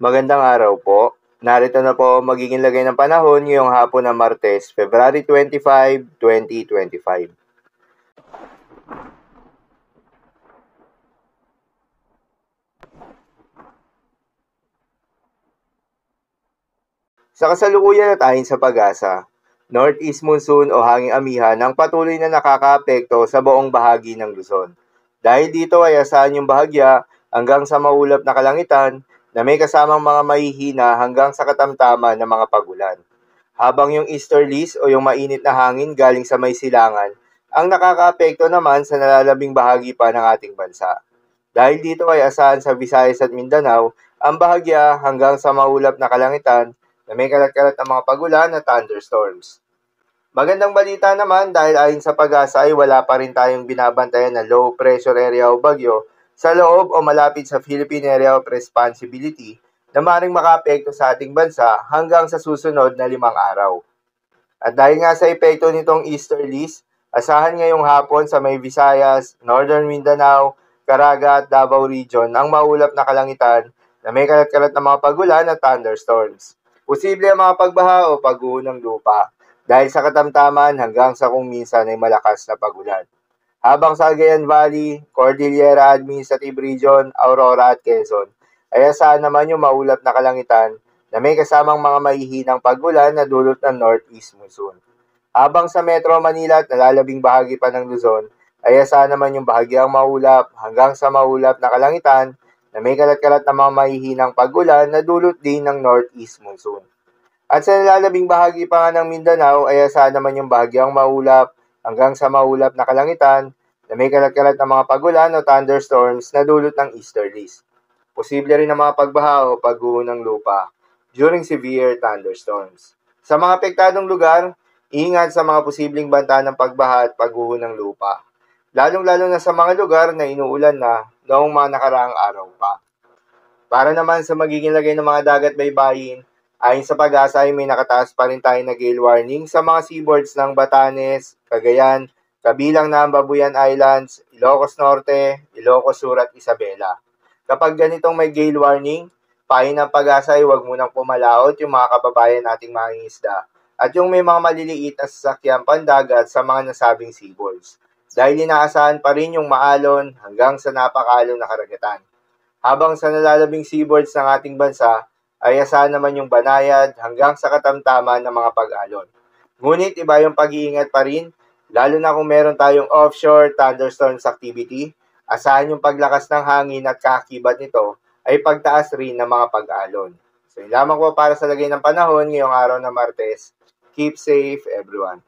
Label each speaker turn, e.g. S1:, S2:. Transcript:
S1: Magandang araw po. Narito na po ang magiging lagay ng panahon ngayong hapon ng Martes, February 25, 2025. Sa kasalukuyan at ayon sa pag-asa, Northeast monsoon o hanging amihan ang patuloy na nakakaapekto sa buong bahagi ng Luzon. Dahil dito ay asahan yung bahagya hanggang sa maulap na kalangitan na may kasamang mga mahihina hanggang sa katamtaman ng mga pagulan. Habang yung easterlies o yung mainit na hangin galing sa may silangan ang nakakaapekto naman sa nalalabing bahagi pa ng ating bansa. Dahil dito ay asahan sa Visayas at Mindanao ang bahagya hanggang sa maulap na kalangitan na may kalat-kalat na mga pagulan at thunderstorms. Magandang balita naman dahil ayon sa pag-asa ay wala pa rin tayong binabantayan na low pressure area o bagyo sa loob o malapit sa Philippine Area of Responsibility na maaaring makaapekto sa ating bansa hanggang sa susunod na 5 araw. At dahil nga sa epekto nitong easterlies, asahan ngayong hapon sa may Visayas, Northern Mindanao, Caraga at Davao Region ang maulap na kalangitan na may kalat-kalat na mga pagulan at thunderstorms. Posible ang mga pagbaha o pagguho ng lupa dahil sa katamtaman hanggang sa kung minsan ay malakas na pagulan. Habang sa Cagayan Valley, Cordillera Administrative Region, Aurora at Quezon, ay asahan naman yung maulap na kalangitan na may kasamang mga mahihinang pagulan na dulot ng northeast monsoon. Habang sa Metro Manila at nalalabing bahagi pa ng Luzon, ay asahan naman yung bahagyang maulap hanggang sa maulap na kalangitan na may kalat-kalat na mga mahihinang pagulan na dulot din ng northeast monsoon. At sa nalalabing bahagi pa nga ng Mindanao ay asahan naman yung bahagyang maulap hanggang sa maulap na kalangitan na may kalat-kalat na mga pagulan o thunderstorms na dulot ng easterlies. Posible rin ang mga pagbaha o pagguho ng lupa during severe thunderstorms. Sa mga apektadong lugar, ingat sa mga posibleng banta ng pagbaha at pagguho ng lupa, lalong-lalo na sa mga lugar na inuulan na noong mga nakaraang araw pa. Para naman sa magiging lagay ng mga dagat baybayin, ayon sa pag-asa ay may nakataas pa rin tayo na gale warning sa mga seaboards ng Batanes, Cagayan, kabilang na ang Babuyan Islands, Ilocos Norte, Ilocos Sur at Isabela. Kapag ganitong may gale warning, payo ng pag-asa ay huwag munang pumalaot yung mga kababayan nating mangingisda at yung may mga maliliit na sasakyan pandagat sa mga nasabing seaboards dahil inaasahan pa rin yung maalon hanggang sa napakalon na karagatan. Habang sa nalalabing seaboards ng ating bansa, ay asahan naman yung banayad hanggang sa katamtaman ng mga pag-alon. Ngunit iba yung pag-iingat pa rin, lalo na kung meron tayong offshore thunderstorms activity, asahan yung paglakas ng hangin at kaakibat nito ay pagtaas rin ng mga pag-alon. So yun lamang po para sa lagay ng panahon ngayong araw na Martes. Keep safe everyone.